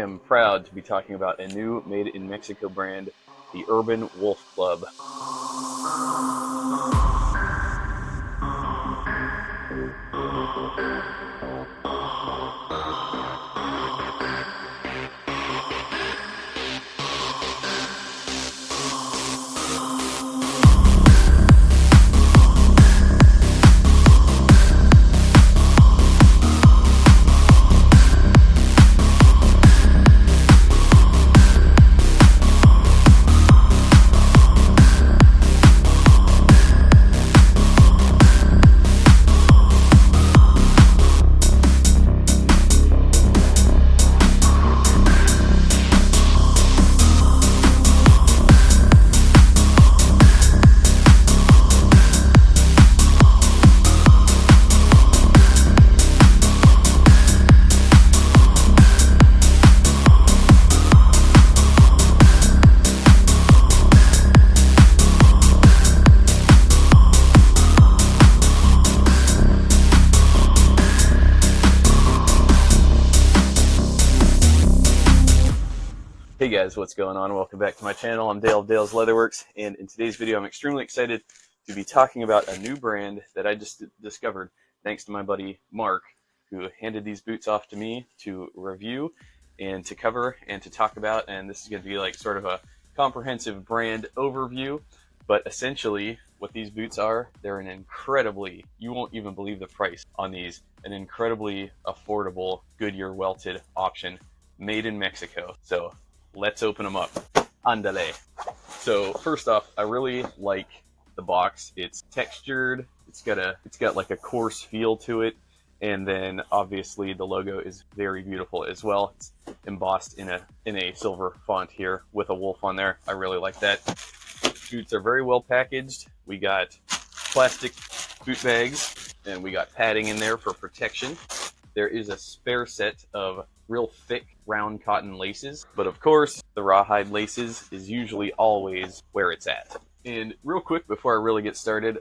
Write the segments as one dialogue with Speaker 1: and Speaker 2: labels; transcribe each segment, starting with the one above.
Speaker 1: am proud to be talking about a new made in Mexico brand, the Urban Wolf Club. Hey guys, what's going on? Welcome back to my channel. I'm Dale of Dale's Leatherworks, and in today's video I'm extremely excited to be talking about a new brand that I just discovered thanks to my buddy Mark, who handed these boots off to me to review and to cover and to talk about. And this is going to be like sort of a comprehensive brand overview, but essentially what these boots are, they're an incredibly, you won't even believe the price on these, an incredibly affordable Goodyear welted option made in Mexico. So let's open them up. Andale. So first off, I really like the box. It's textured. It's got like a coarse feel to it, and then obviously the logo is very beautiful as well. It's embossed in a silver font here with a wolf on there. I really like that. Boots are very well packaged. We got plastic boot bags, and we got padding in there for protection. There is a spare set of real thick round cotton laces, but of course the rawhide laces is usually always where it's at. And real quick before I really get started,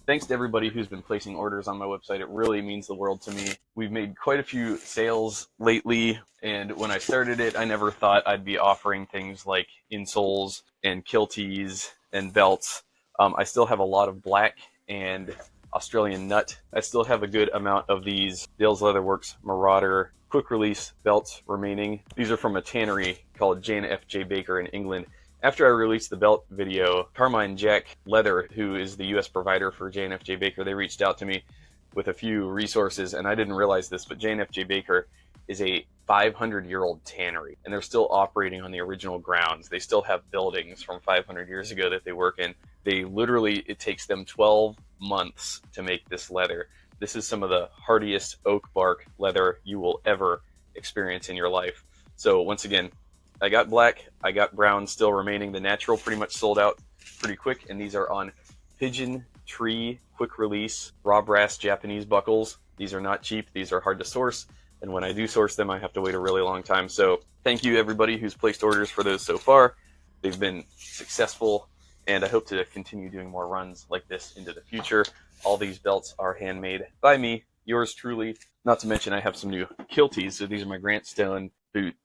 Speaker 1: thanks to everybody who's been placing orders on my website. It really means the world to me. We've made quite a few sales lately, and when I started it I never thought I'd be offering things like insoles and kilties and belts. I still have a lot of black and Australian nut. I still have a good amount of these Dale's Leatherworks Marauder quick release belts remaining. These are from a tannery called J&F.J. Baker in England. After I released the belt video, Carmine Jack Leather, who is the US provider for J&F.J. Baker, they reached out to me with a few resources, and I didn't realize this, but J&F.J. Baker is a 500-year-old tannery, and they're still operating on the original grounds. They still have buildings from 500 years ago that they work in. They literally, it takes them 12 months to make this leather. This is some of the hardiest oak bark leather you will ever experience in your life. So once again, I got black, I got brown still remaining. The natural pretty much sold out pretty quick, and these are on pigeon tree quick release raw brass Japanese buckles. These are not cheap, these are hard to source, and when I do source them I have to wait a really long time. So thank you everybody who's placed orders for those so far. They've been successful, and I hope to continue doing more runs like this into the future. All these belts are handmade by me, yours truly. Not to mention I have some new kilties. So these are my Grant Stone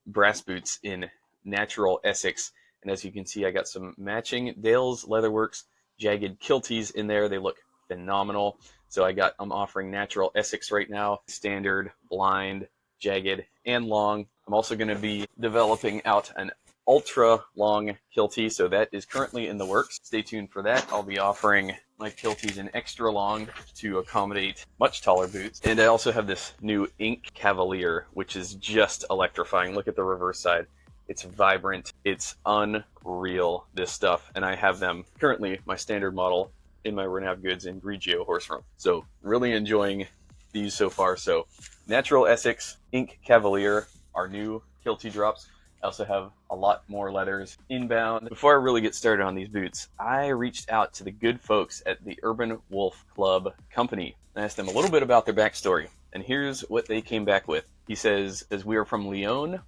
Speaker 1: brass boots in natural Essex. And as you can see, I got some matching Dale's Leatherworks jagged kilties in there. They look phenomenal. So I'm offering natural Essex right now, standard, blind, jagged, and long. I'm also going to be developing out an ultra long kiltie, so that is currently in the works. Stay tuned for that. I'll be offering my kilties in extra long to accommodate much taller boots. And I also have this new Ink Cavalier, which is just electrifying. Look at the reverse side. It's vibrant. It's unreal, this stuff. And I have them currently, my standard model, in my Renav Goods in Grigio horse room. So really enjoying these so far. So natural Essex, Ink Cavalier, our new kiltie drops. I also have a lot more leathers inbound. Before I really get started on these boots, I reached out to the good folks at the Urban Wolf Club company and asked them a little bit about their backstory. And here's what they came back with. He says, as we are from Leon,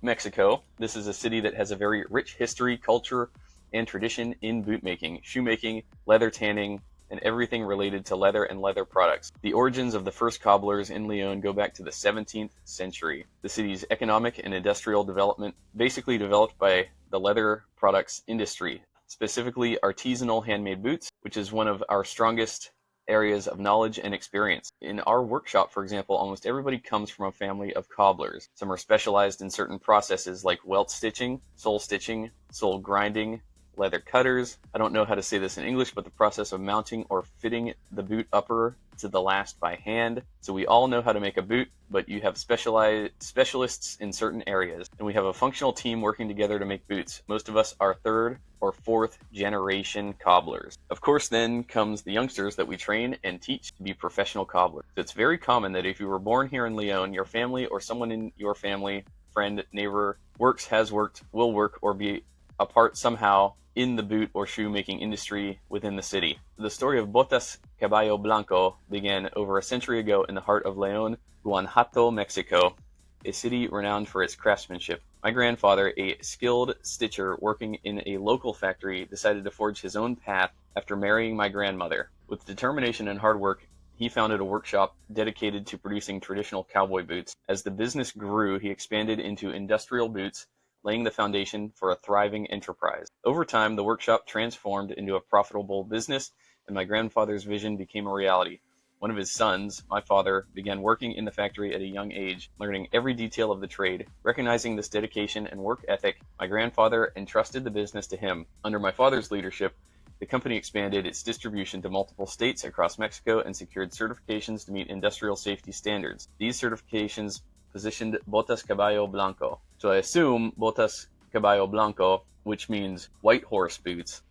Speaker 1: Mexico, this is a city that has a very rich history, culture, and tradition in boot making, shoemaking, leather tanning, and everything related to leather and leather products. The origins of the first cobblers in Lyon go back to the 17th century. The city's economic and industrial development basically developed by the leather products industry, specifically artisanal handmade boots, which is one of our strongest areas of knowledge and experience. In our workshop, for example, almost everybody comes from a family of cobblers. Some are specialized in certain processes like welt stitching, sole grinding, leather cutters. I don't know how to say this in English, but the process of mounting or fitting the boot upper to the last by hand. So we all know how to make a boot, but you have specialists in certain areas. And we have a functional team working together to make boots. Most of us are third or fourth generation cobblers. Of course, then comes the youngsters that we train and teach to be professional cobblers. So it's very common that if you were born here in Lyon, your family or someone in your family, friend, neighbor, works, has worked, will work, or be a part somehow in the boot or shoemaking industry within the city. The story of Botas Caballo Blanco began over a century ago in the heart of León, Guanajuato, Mexico, a city renowned for its craftsmanship. My grandfather, a skilled stitcher working in a local factory, decided to forge his own path after marrying my grandmother. With determination and hard work, he founded a workshop dedicated to producing traditional cowboy boots. As the business grew, he expanded into industrial boots, laying the foundation for a thriving enterprise. Over time, the workshop transformed into a profitable business, and my grandfather's vision became a reality. One of his sons, my father, began working in the factory at a young age, learning every detail of the trade. Recognizing this dedication and work ethic, my grandfather entrusted the business to him. Under my father's leadership, the company expanded its distribution to multiple states across Mexico and secured certifications to meet industrial safety standards. These certifications positioned Botas Caballo Blanco. So I assume Botas Caballo Blanco, which means white horse boots,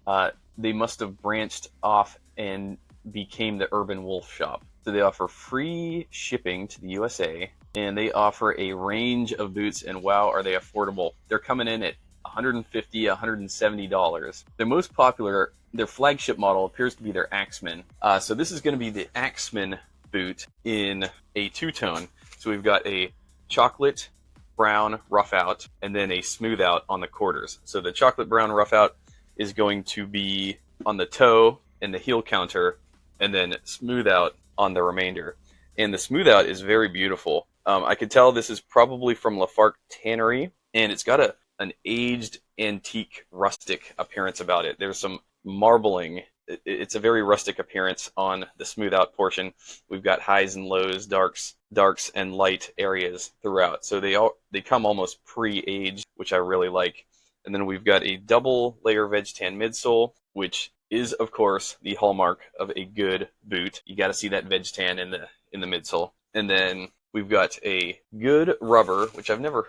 Speaker 1: they must have branched off and became the Urban Wolf shop. So they offer free shipping to the USA, and they offer a range of boots, and wow, are they affordable. They're coming in at $150, $170. Their most popular, their flagship model appears to be their Axeman. So this is going to be the Axeman boot in a two-tone. So we've got a chocolate brown rough out and then a smooth out on the quarters. So the chocolate brown rough out is going to be on the toe and the heel counter, and then smooth out on the remainder. And the smooth out is very beautiful. I could tell this is probably from Lafargue Tannery, and it's got an aged antique rustic appearance about it. There's some marbling. It's a very rustic appearance on the smooth out portion. We've got highs and lows, darks and light areas throughout. So they come almost pre-aged, which I really like. And then we've got a double layer veg tan midsole, which is of course the hallmark of a good boot. You got to see that veg tan in the midsole. And then we've got a good rubber, which I've never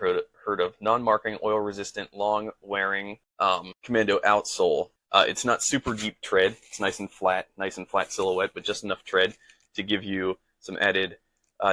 Speaker 1: heard of, non-marking, oil resistant, long wearing commando outsole. It's not super deep tread. It's nice and flat silhouette, but just enough tread to give you some added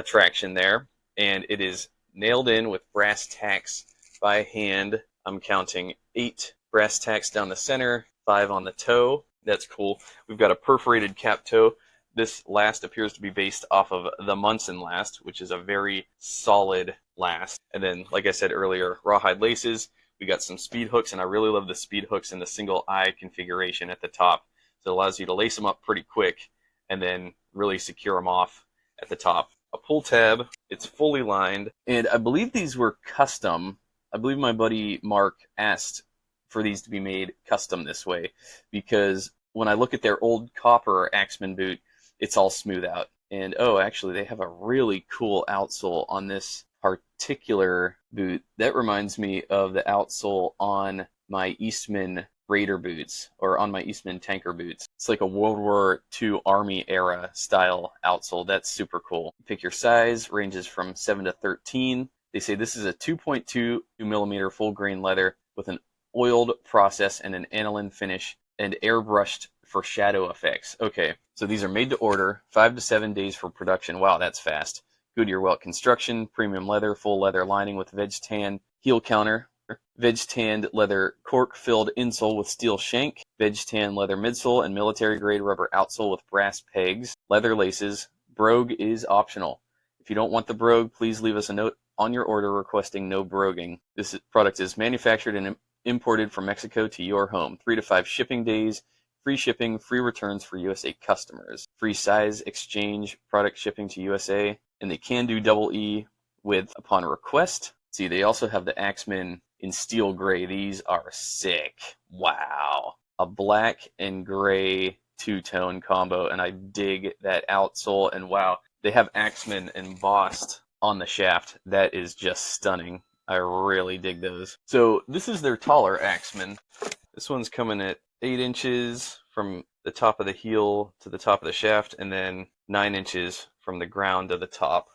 Speaker 1: traction there. And it is nailed in with brass tacks by hand. I'm counting 8 brass tacks down the center, 5 on the toe. That's cool. We've got a perforated cap toe. This last appears to be based off of the Munson last, which is a very solid last. And then, like I said earlier, rawhide laces. We got some speed hooks, and I really love the speed hooks in the single eye configuration at the top. So it allows you to lace them up pretty quick and then really secure them off at the top. A pull tab, it's fully lined, and I believe these were custom. I believe my buddy Mark asked for these to be made custom this way, because when I look at their old copper Axeman boot, it's all smooth out. And oh, actually, they have a really cool outsole on this particular boot. That reminds me of the outsole on my Eastman Raider boots, or on my Eastman tanker boots. It's like a World War II Army era style outsole. That's super cool. Pick your size, ranges from 7 to 13. They say this is a 2.2 millimeter full grain leather with an oiled process and an aniline finish and airbrushed for shadow effects. Okay, so these are made to order, 5 to 7 days for production. Wow, that's fast. Goodyear welt construction, premium leather, full leather lining with veg tan heel counter, veg tanned leather cork filled insole with steel shank, veg tan leather midsole, and military grade rubber outsole with brass pegs, leather laces. Brogue is optional. If you don't want the brogue, please leave us a note on your order requesting no broguing. This product is manufactured and imported from Mexico to your home. 3 to 5 shipping days, free shipping, free returns for USA customers, free size exchange, product shipping to USA, and they can do double E with upon request. See, they also have the Axeman in steel gray. These are sick. Wow. A black and gray two-tone combo, and I dig that outsole. And wow, they have Axeman embossed on the shaft. That is just stunning. I really dig those. So this is their taller Axeman. This one's coming at 8 inches from the top of the heel to the top of the shaft, and then 9 inches from the ground to the top.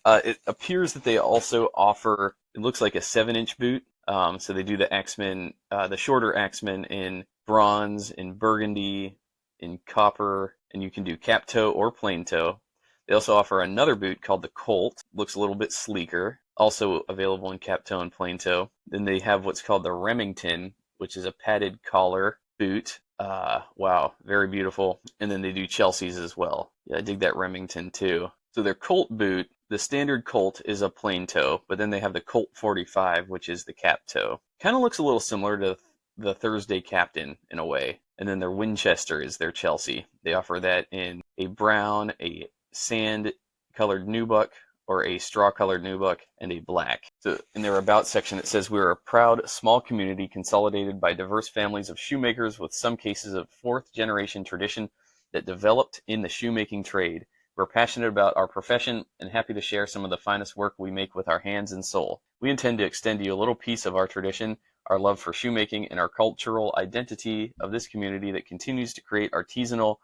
Speaker 1: It appears that they also offer, it looks like a 7-inch boot. So they do the Axeman, the shorter Axeman in bronze, in burgundy, in copper, and you can do cap toe or plain toe. They also offer another boot called the Colt. Looks a little bit sleeker. Also available in cap toe and plain toe. Then they have what's called the Remington, which is a padded collar boot. Wow, very beautiful. And then they do Chelsea's as well. Yeah, I dig that Remington too. So their Colt boot, the standard Colt is a plain toe, but then they have the Colt 45, which is the cap toe. Kind of looks a little similar to the Thursday Captain in a way. And then their Winchester is their Chelsea. They offer that in a brown, a sand-colored nubuck, or a straw-colored nubuck, and a black. So in their About section, it says, "We are a proud, small community consolidated by diverse families of shoemakers with some cases of fourth-generation tradition that developed in the shoemaking trade. We're passionate about our profession and happy to share some of the finest work we make with our hands and soul. We intend to extend to you a little piece of our tradition, our love for shoemaking, and our cultural identity of this community that continues to create artisanal,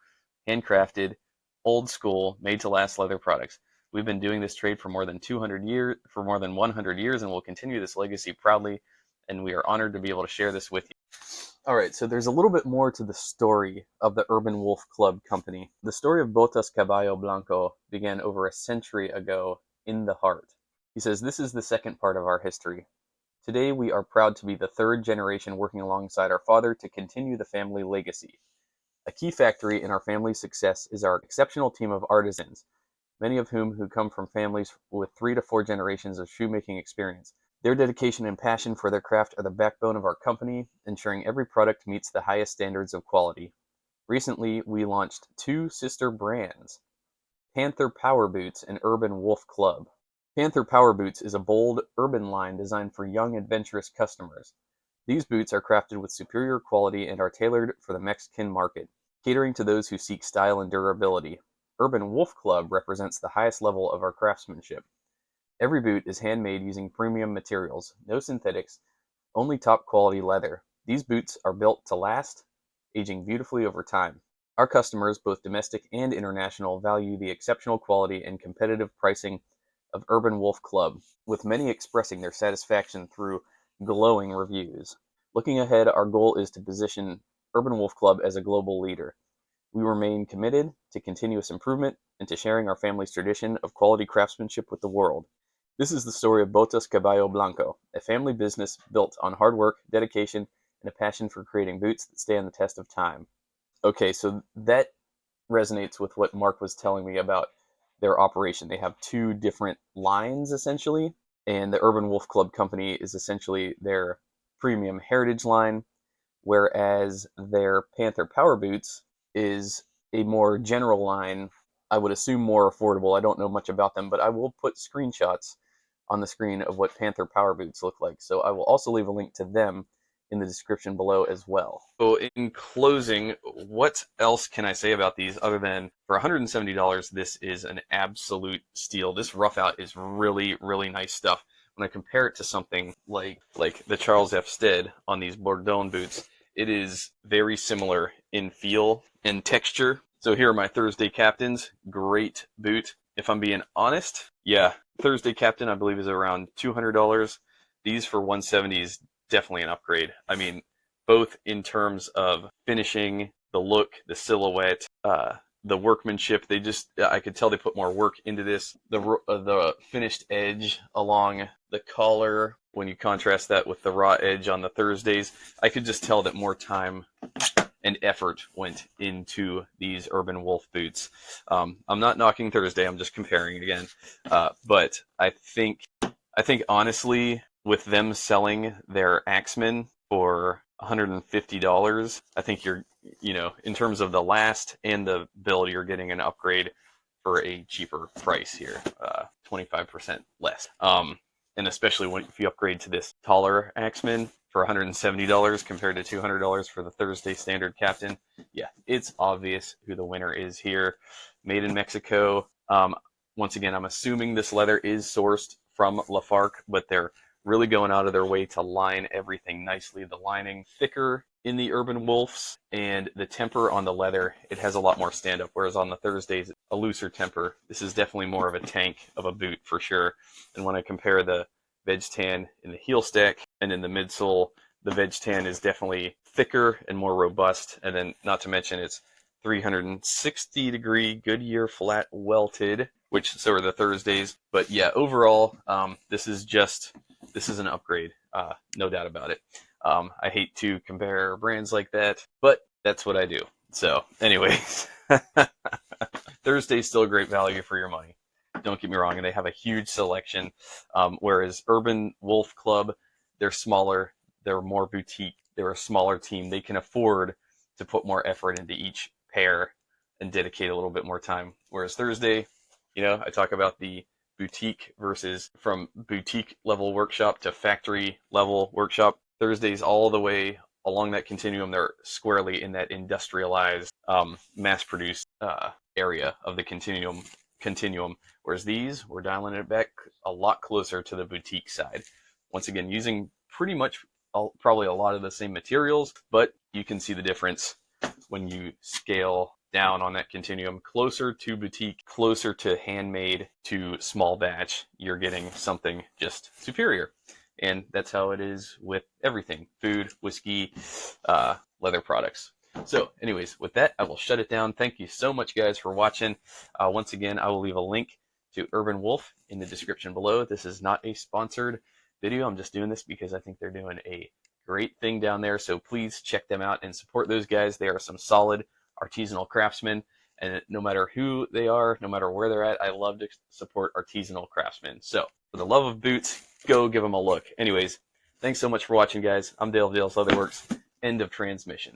Speaker 1: handcrafted, old school, made-to-last leather products. We've been doing this trade for more than 100 years, and will continue this legacy proudly, and we are honored to be able to share this with you." All right, so there's a little bit more to the story of the Urban Wolf Club Company. The story of Botas Caballo Blanco began over a century ago in the heart. He says, "This is the second part of our history. Today we are proud to be the third generation working alongside our father to continue the family legacy. A key factor in our family's success is our exceptional team of artisans, many of whom come from families with 3 to 4 generations of shoemaking experience. Their dedication and passion for their craft are the backbone of our company, ensuring every product meets the highest standards of quality. Recently, we launched 2 sister brands, Panther Power Boots and Urban Wolf Club. Panther Power Boots is a bold, urban line designed for young, adventurous customers. These boots are crafted with superior quality and are tailored for the Mexican market, catering to those who seek style and durability. Urban Wolf Club represents the highest level of our craftsmanship. Every boot is handmade using premium materials, no synthetics, only top quality leather. These boots are built to last, aging beautifully over time. Our customers, both domestic and international, value the exceptional quality and competitive pricing of Urban Wolf Club, with many expressing their satisfaction through glowing reviews. Looking ahead, our goal is to position Urban Wolf Club as a global leader. We remain committed to continuous improvement and to sharing our family's tradition of quality craftsmanship with the world. This is the story of Botas Caballo Blanco, a family business built on hard work, dedication, and a passion for creating boots that stand the test of time." Okay, so that resonates with what Mark was telling me about their operation. They have 2 different lines, essentially, and the Urban Wolf Club Company is essentially their premium heritage line, whereas their Panther Power Boots is a more general line, I would assume more affordable. I don't know much about them, but I will put screenshots on the screen of what Panther Power Boots look like. So I will also leave a link to them in the description below as well. So in closing, what else can I say about these other than for $170, this is an absolute steal. This rough out is really, really nice stuff. When I compare it to something like the Charles F. Stead on these Bordon boots, it is very similar in feel and texture. So here are my Thursday Captains. Great boot. If I'm being honest, yeah, Thursday Captain I believe is around $200. These for $170 is definitely an upgrade. I mean, both in terms of finishing, the look, the silhouette, the workmanship. I could tell they put more work into this. The finished edge along the collar, when you contrast that with the raw edge on the Thursdays, I could just tell that more time and effort went into these Urban Wolf boots. I'm not knocking Thursday, I'm just comparing again. But I think honestly, with them selling their Axeman for $150, I think you're you know, in terms of the last and the build, you're getting an upgrade for a cheaper price here, 25% less. And especially if you upgrade to this taller Axeman for $170 compared to $200 for the Thursday standard Captain. Yeah, it's obvious who the winner is here. Made in Mexico. Once again, I'm assuming this leather is sourced from Lafargue, but they're really going out of their way to line everything nicely. The lining thicker in the Urban Wolves, and the temper on the leather, it has a lot more stand-up, whereas on the Thursdays, a looser temper. This is definitely more of a tank of a boot for sure. And when I compare the veg tan in the heel stack and in the midsole, the veg tan is definitely thicker and more robust. And then not to mention it's 360 degree Goodyear flat welted, which so are the Thursdays. But yeah, overall, this is an upgrade, no doubt about it. I hate to compare brands like that, but that's what I do. So anyways, Thursday's still a great value for your money. Don't get me wrong, and they have a huge selection. Whereas Urban Wolf Club, they're smaller, they're more boutique, they're a smaller team. They can afford to put more effort into each pair and dedicate a little bit more time. Whereas Thursday, you know, I talk about the boutique versus from boutique level workshop to factory level workshop. Thursdays all the way along that continuum, they're squarely in that industrialized, mass-produced area of the continuum. Whereas these, we're dialing it back a lot closer to the boutique side. Once again, using pretty much probably a lot of the same materials, but you can see the difference when you scale down on that continuum, closer to boutique, closer to handmade, to small batch. You're getting something just superior. And that's how it is with everything: food, whiskey, leather products. So anyways, with that, I will shut it down. Thank you so much, guys, for watching. Once again, I will leave a link to Urban Wolf in the description below. This is not a sponsored video. I'm just doing this because I think they're doing a great thing down there. So please check them out and support those guys. They are some solid artisanal craftsmen. And no matter who they are, no matter where they're at, I love to support artisanal craftsmen. So for the love of boots, go give them a look. Anyways, thanks so much for watching, guys. I'm Dale of Dale's Leatherworks. End of transmission.